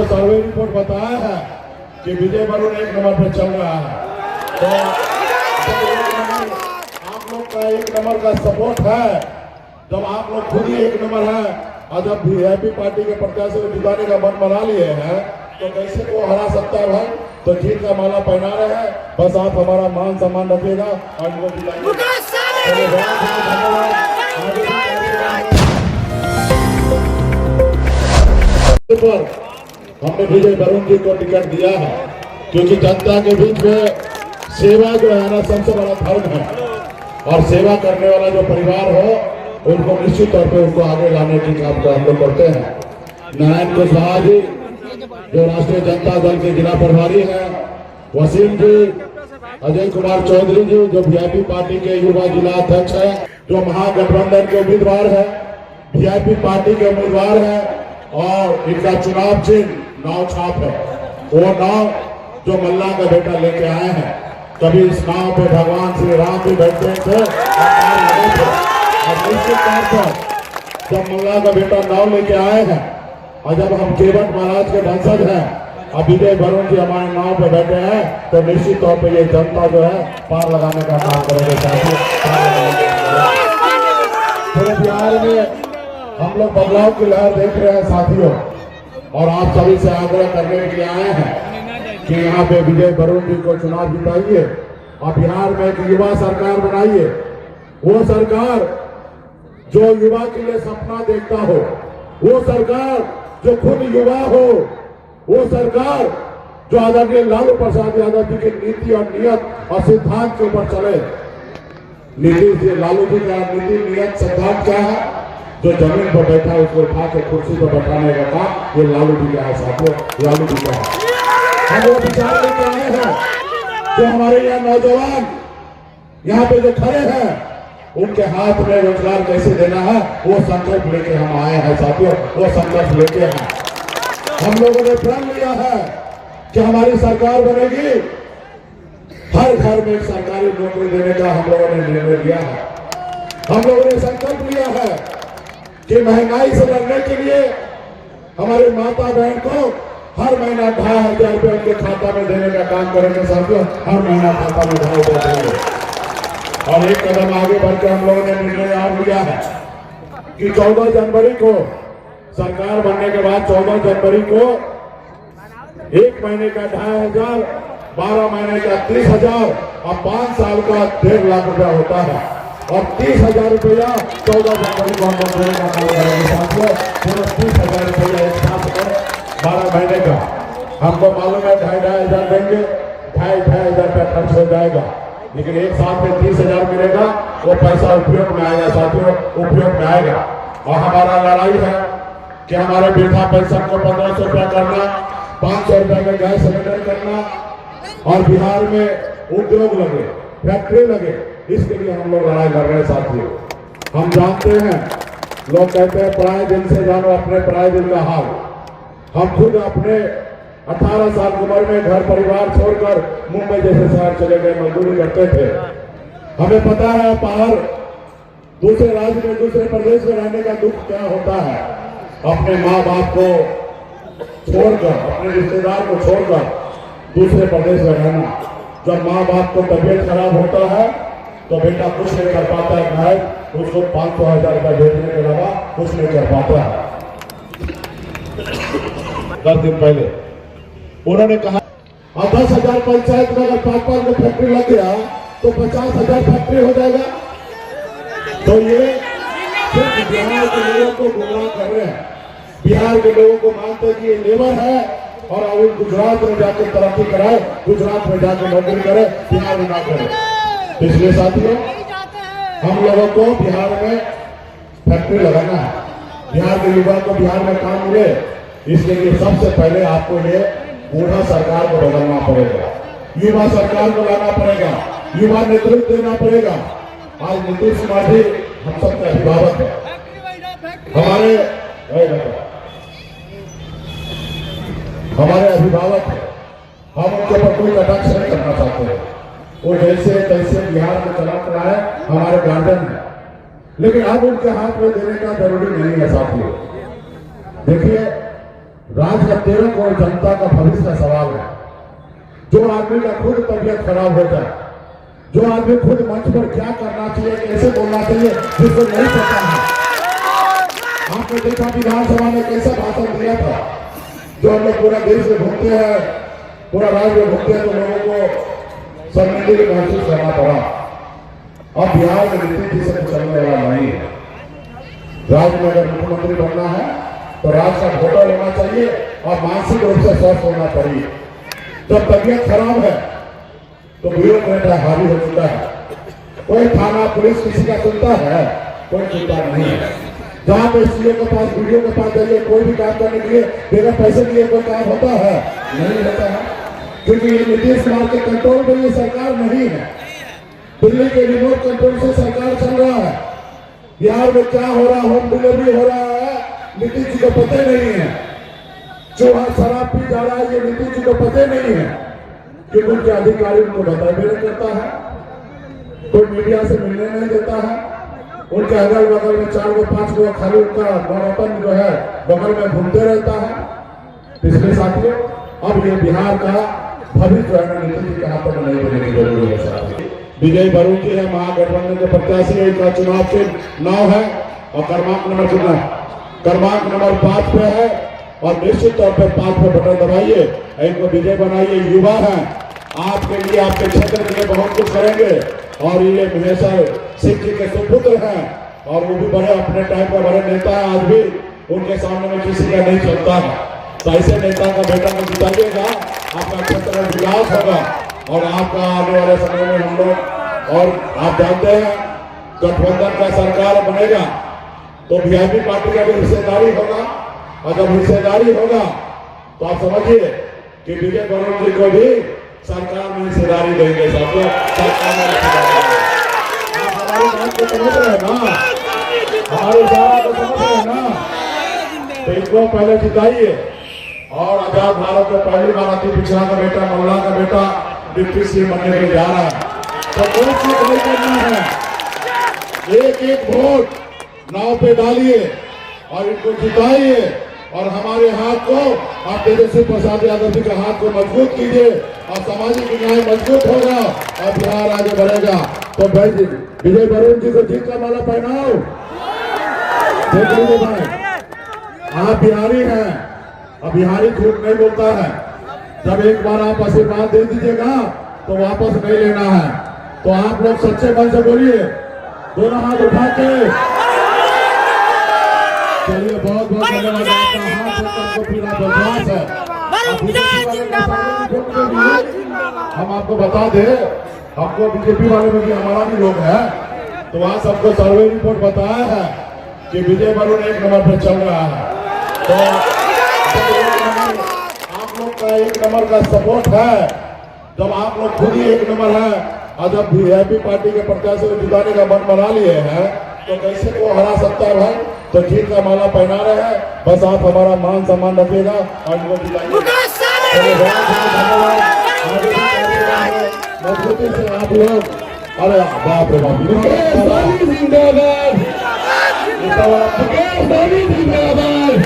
आपको survey report बताया है कि विजय वरुण 1 नंबर पे चल रहा है। तो आप लोग का 1 नंबर का सपोर्ट है, जब आप लोग खुद ही 1 नंबर है और जब वीआईपी पार्टी के प्रत्याशी को जिताने का मन बना लिए हैं तो कैसे को हरा सकता है भाई। तो जीत का माला पहना रहे हैं, बस आप हमारा मान सम्मान रखिएगा और इनको जिताइएगा। हमने विजय वरुण जी को टिकट दिया है क्योंकि जनता के बीच में सेवा जो है ना सबसे बड़ा धर्म है, और सेवा करने वाला जो परिवार हो उनको निश्चित तौर पे उनको आगे लाने की काम को हम लोग करते हैं। नारायण कुशवाहा जी जो राष्ट्रीय जनता दल के जिला प्रभारी हैं, वसीम जी, अजय कुमार चौधरी जी जो वीआईपी पार्टी के युवा जिला अध्यक्ष है, जो महागठबंधन के उम्मीदवार है, वीआईपी पार्टी के उम्मीदवार है, और इनका चुनाव चिन्ह नाव छाप है। वो नाव जो मल्ला का बेटा लेके आए हैं, कभी इस नाव पे भगवान श्री राम भी बैठते थे और निश्चित तौर पर जब मल्ला का बेटा नाव लेके आए हैं और जब हम केवट महाराज के वंशज हैं और विजय वरुण जी हमारे नाव पे बैठे हैं तो निश्चित तौर पे ये जनता जो है पार लगाने का काम करेंगे। पूरे बिहार में हम लोग बदलाव की लहर देख रहे हैं साथियों, और आप सभी से आग्रह करने के लिए आए हैं कि यहाँ पे विजय वरुण जी को चुनाव जिताइए और बिहार में एक युवा सरकार बनाइए। वो सरकार जो युवा के लिए सपना देखता हो, वो सरकार जो खुद युवा हो, वो सरकार जो आदरणीय लालू प्रसाद यादव जी की नीति और नियत और सिद्धांत के ऊपर चले। नीतीश जी, लालू जी का नीति नियत सिद्धांत क्या है? जो जमीन पर बैठा है उसको उठा के कुर्सी पर बैठाने का काम ये लालू जी का है साथियों, लालू जी का है। हम वो विचार लेके आए हैं जो हमारे यहाँ नौजवान यहाँ पे जो खड़े हैं उनके हाथ में रोजगार कैसे देना है वो संकल्प लेके हम आए हैं साथियों, वो संकल्प लेके हैं। हम लोगों ने प्रण लिया है कि हमारी सरकार बनेगी, हर घर में एक सरकारी नौकरी देने का हम लोगों ने निर्णय लिया है। हम लोगों ने संकल्प लिया है कि महंगाई से लड़ने के लिए हमारे माता बहन को हर महीना 2,500 रुपये उनके खाता में देने का काम करेंगे साथियों, हर महीना खाता में 2,500 देंगे। और एक कदम आगे बढ़ के हम लोगों ने निर्णय और लिया है कि 14 जनवरी को सरकार बनने के बाद 14 जनवरी को 1 महीने का 2,500, 12 महीने का 30,000 और 5 साल का 1.5 लाख रुपया होता है, और 30,000 रुपया 14 जनवरी को हम लोग देने का काम करेंगे साथियों। पूरे 30,000 रुपया एक साथ में 12 महीने का हमको मालूम है 2,500 देंगे, 2,500 रुपया खर्च हो जाएगा, लेकिन एक साथ में 30,000 मिलेगा, वो पैसा उपयोग में आएगा साथियों, उपयोग में आएगा। और हमारा लड़ाई है कि हमारे वृद्धा पेंशन को 1,500 रुपया करना, 500 रुपया में गैस सिलेंडर करना, और बिहार में उद्योग लगे, फैक्ट्री लगे, इसके लिए हम लोग लड़ाई लड़ रहे हैं साथियों। हम जानते हैं, लोग कहते हैं पराए दिन से जानो अपने पराए दिन का हाल। हम खुद अपने 18 साल की उम्र में घर परिवार छोड़कर मुंबई जैसे शहर चले गए, मजदूरी करते थे। हमें पता है बाहर दूसरे राज्य में, दूसरे प्रदेश में रहने का दुख क्या होता है। अपने माँ बाप को छोड़कर, अपने रिश्तेदार को छोड़कर दूसरे प्रदेश में रहना। जब माँ बाप को तबीयत खराब होता है तो बेटा कुछ नहीं कर पाता है, भाई उसको 500,000 रुपया भेजने के अलावा कुछ नहीं कर पाता है। 10 दिन पहले उन्होंने कहा 10,000 पंचायत में अगर 5-5 में फैक्ट्री लग गया तो 50,000 फैक्ट्री हो जाएगा। तो ये सिर्फ बिहार के लोगों को गुमराह कर रहे हैं। बिहार के लोगों को मानते हैं कि ये लेबर है और अब गुजरात में जाकर तरक्की कराए, गुजरात में जाकर नौकरी करे, बिहार में ना करे। इसलिए साथियों हम लोगों को बिहार में फैक्ट्री लगाना है, बिहार के युवा को बिहार में काम मिले। इसके लिए सबसे पहले आपको ये बूढ़ा सरकार को बदलना पड़ेगा, युवा सरकार को लाना पड़ेगा, युवा नेतृत्व देना पड़ेगा। आज नीतीश कुमार जी हम सबके अभिभावक है, हमारे अभिभावक है, हम उनके ऊपर कोई कटाक्ष नहीं करना चाहते हैं। वो जैसे तैसे बिहार में चला है, हमारे गार्जियन है, लेकिन अब उनके हाथ में देने का जरूरी नहीं है साथियों। देखिए राज्य का 13 करोड़ जनता का भविष्य का सवाल है। जो आदमी का खुद तबीयत खराब हो जाए, जो आदमी खुद मंच पर क्या करना चाहिए, कैसे बोलना चाहिए, जिसको नहीं पता है। आपने देखा विधानसभा में कैसा भाषण दिया था। जो हम लोग पूरा देश में घूमते हैं, पूरा राज्य में घूमते हैं, तो लोगों को शर्मिंदगी महसूस करना पड़ा। अब बिहार में नीतीश जी से चलने वाला नहीं है। राज्य में अगर मुख्यमंत्री बनना है तो राज्य का वोटर होना चाहिए और मानसिक रूप से स्वस्थ होना चाहिए। जब तबीयत खराब है तो ब्यूरोक्रेट हावी हो चुका है। कोई थाना पुलिस किसी का सुनता है? कोई सुनता नहीं है। जहां पे सीओ के पास, वीडियो के पास जाइए, कोई भी काम करने के लिए बिना पैसे दिए कोई काम होता है? नहीं होता है, क्योंकि नीतीश कुमार के कंट्रोल में ये सरकार नहीं है। दिल्ली के रिमोट कंट्रोल से सरकार चल रहा है। बिहार में क्या हो रहा, होम डिलीवरी हो रहा है, नीतीश जी को पता नहीं है। चूहा शराब पी जा रहा है, ये नीतीश जी को पता नहीं है कि उनके अधिकारी उनको बताया भी नहीं करता है, कोई मीडिया से मिलने नहीं देता है। उनके अगल बगल में 4 गो 5 गो खाली उनका नौरतन जो है बगल में घूमते रहता है। इसलिए साथियों, अब ये बिहार का भविष्य जो है नीतीश जी के हाथों में नहीं देने की जरूरी है। साथियों, विजय वरुण जी है, महागठबंधन के प्रत्याशी है। इनका चुनाव चिन्ह 9 है और क्रमांक नंबर कितना? क्रमांक नंबर 5 पे है। और निश्चित तौर पर 5 पे बटन दबाइए, इनको विजय बनाइए। युवा है, आपके लिए, आपके क्षेत्र के लिए बहुत कुछ करेंगे। और ये महेश्वर सिंह जी के सुपुत्र हैं और वो भी बड़े अपने टाइम का बड़े नेता है। आज भी उनके सामने में किसी का नहीं चलता है। तो ऐसे नेता का बेटा को जिताइएगा, आपका क्षेत्र में विकास होगा और आपका आने वाले समय में हम लोग, और आप जानते हैं गठबंधन का सरकार बनेगा तो वीआईपी पार्टी का भी हिस्सेदारी होगा। और जब हिस्सेदारी होगा तो आप समझिए कि विजय वरुण जी को भी सरकार में हिस्सेदारी देंगे। साथियों, सरकार में हिस्सेदारी, आप हमारी बात को समझ रहे हैं ना, हमारे इशारा को समझ रहे हैं ना। तो इनको पहले जिताइए। और आजाद भारत में पहली बार अति पिछड़ा का बेटा, मल्ला का बेटा डिप्टी सीएम बनने के जा रहा है। तो कोई चीज नहीं करना है, एक एक वोट नाव पे डालिए और इनको जिताइए। और हमारे हाथ को, आप तेजस्वी प्रसाद यादव जी के हाथ को मजबूत कीजिए और सामाजिक न्याय मजबूत होगा और बिहार आगे बढ़ेगा। तो भाई विजय वरुण जी को जीत का माला पहनाओ। देख लीजिए भाई, आप बिहारी हैं, अब बिहारी झूठ नहीं बोलता है। जब एक बार आप आशीर्वाद दे दीजिएगा तो वापस नहीं लेना है। तो आप लोग सच्चे मन से बोलिए, दोनों हाथ उठा के। चलिए, बहुत बहुत धन्यवाद। आपको पूरा विश्वास है। हम आपको बता दें, हमको बीजेपी वाले में भी हमारा भी लोग है, तो वहाँ सबको सर्वे रिपोर्ट बताया है कि विजय वरुण 1 नंबर पर चल रहा है। तो आप लोग का 1 नंबर का सपोर्ट है। जब आप लोग खुद ही 1 नंबर है और जब वीआईपी पार्टी के प्रत्याशी को जिताने का मन बना लिए हैं तो कैसे वो हरा सकता है भाई। तो जीत का माला पहना रहे हैं, बस आप हमारा मान सम्मान रखिएगा और इनको जिताइए। मजबूती से आप लोग, अरे बाप रे बाप, जिंदाबाद, जिंदाबाद, जिंदाबाद,